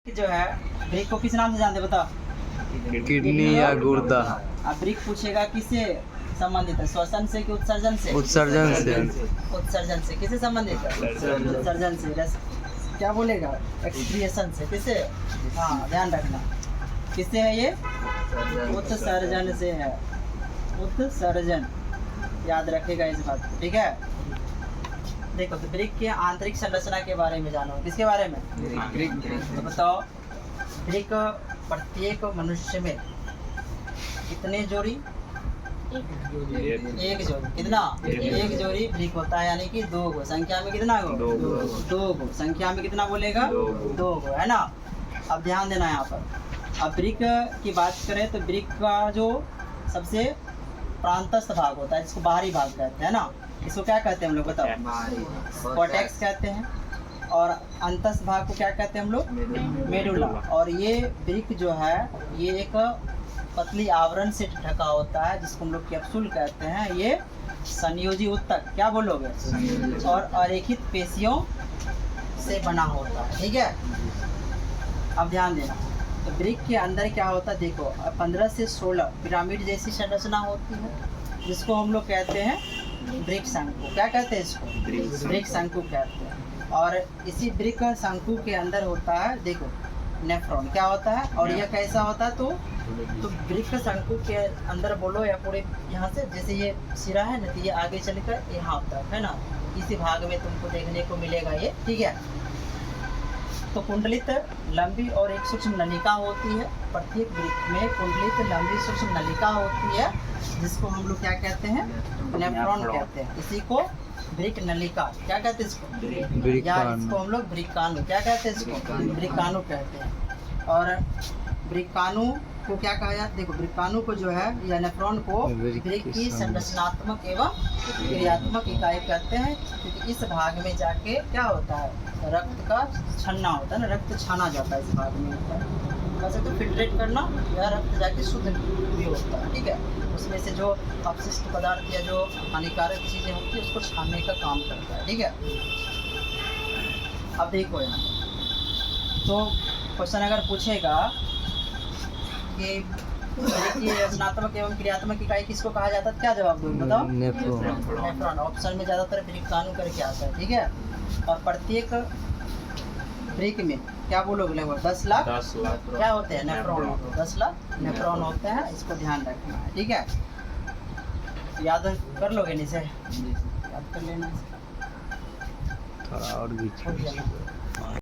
जो है ब्रिक को किस नाम से जानते बताओ? किडनी या गुर्दा। अब ब्रिक पूछेगा किससे संबंधित है, श्वसन से कि उत्सर्जन से? उत्सर्जन से। उत्सर्जन से। किससे संबंधित है? उत्सर्जन से। क्या बोलेगा? एक्सक्रिएशन से। किससे? हाँ ध्यान रखना, किससे है ये? उत्सर्जन से है। उत्सर्जन, याद रखेगा इस बात को, ठीक है। देखो तो ब्रिक के आंतरिक संरचना के बारे में जानो। किसके बारे में? तो बताओ, ब्रिक प्रत्येक मनुष्य में कितने जोड़ी? एक जोड़ी। कितना? एक जोड़ी ब्रिक होता है, यानी कि दो गो। संख्या में कितना गो? दो गो। संख्या में कितना बोलेगा? दो गो, है ना। अब ध्यान देना यहाँ पर। अब ब्रिक की बात करें तो ब्रिक का जो सबसे प्रांतस्थ भाग होता है, जिसको बाहरी भाग कहते हैं ना, इसको क्या कहते हैं हम लोग बताओ? कॉर्टेक्स कहते हैं। और अंतस्थ भाग को क्या कहते हैं हम लोग? मेडुला। और ये ब्रिक जो है ये एक पतली आवरण से ढका होता है, जिसको हम लोग कैप्सूल कहते हैं। ये संयोजी ऊतक, क्या बोलोगे? और अरेखित पेशियों से बना होता है, ठीक है। अब ध्यान देना, तो ब्रिक के अंदर क्या होता है देखो, 15 से 16 पिरामिड जैसी संरचना होती है, जिसको हम लोग कहते हैं ब्रिक शंकु। क्या कहते हैं इसको? ब्रिक शंकु कहते हैं। और इसी ब्रिक शंकु के अंदर होता है देखो नेफ्रॉन। क्या होता है? और यह कैसा होता है? तो ब्रिक शंकु के अंदर बोलो या पूरे यहाँ से, जैसे ये सिरा है ना, तो ये आगे चलकर यहाँ तक है ना, इसी भाग में तुमको देखने को मिलेगा ये, ठीक है। तो कुंडलित लंबी और एक सूक्ष्म नलिका होती है। प्रत्येक ब्रिक में कुंडलित लंबी सूक्ष्म नलिका होती है, जिसको हम लोग क्या कहते हैं? नेफ्रॉन कहते हैं। इसी को ब्रिक नलिका क्या कहते हैं इसको? या इसको हम लोग ब्रिकाणु क्या कहते हैं? इसको ब्रिकाणु कहते हैं। और ब्रिकाणु को क्या कहा जाता है? देखो ब्रिकाणु को जो है या नेफ्रॉन को ब्रिक की संरचनात्मक एवं क्रियात्मक इकाई कहते हैं, क्योंकि इस भाग में जाके क्या होता है? रक्त का छन्ना होता है ना, रक्त छाना जाता है इस भाग में होता है। वैसे तो फिल्ट्रेट करना या रक्त जाके शुद्ध भी होता है, ठीक है। उसमें से जो अपशिष्ट पदार्थ या जो हानिकारक चीज़ें होती है उसको छानने का काम करता है, ठीक है। अब देखो यहाँ तो क्वेश्चन अगर पूछेगा कि रचनात्मक एवं क्रियात्मक इकाई किसको कहा जाता है, क्या जवाब दोगे बताओ? नेफ्रॉन। ऑप्शन में ज़्यादातर ब्रिकाणु करके आता है, ठीक है। और प्रत्येक ब्रिक में क्या बोलोगे? लगभग 10 लाख क्या होते हैं? नेफ्रॉन होते हैं। 10 लाख नेफ्रॉन होते हैं, इसको ध्यान रखना है, ठीक है। याद कर लोगे नीचे, याद कर लेना। थोड़ा और भी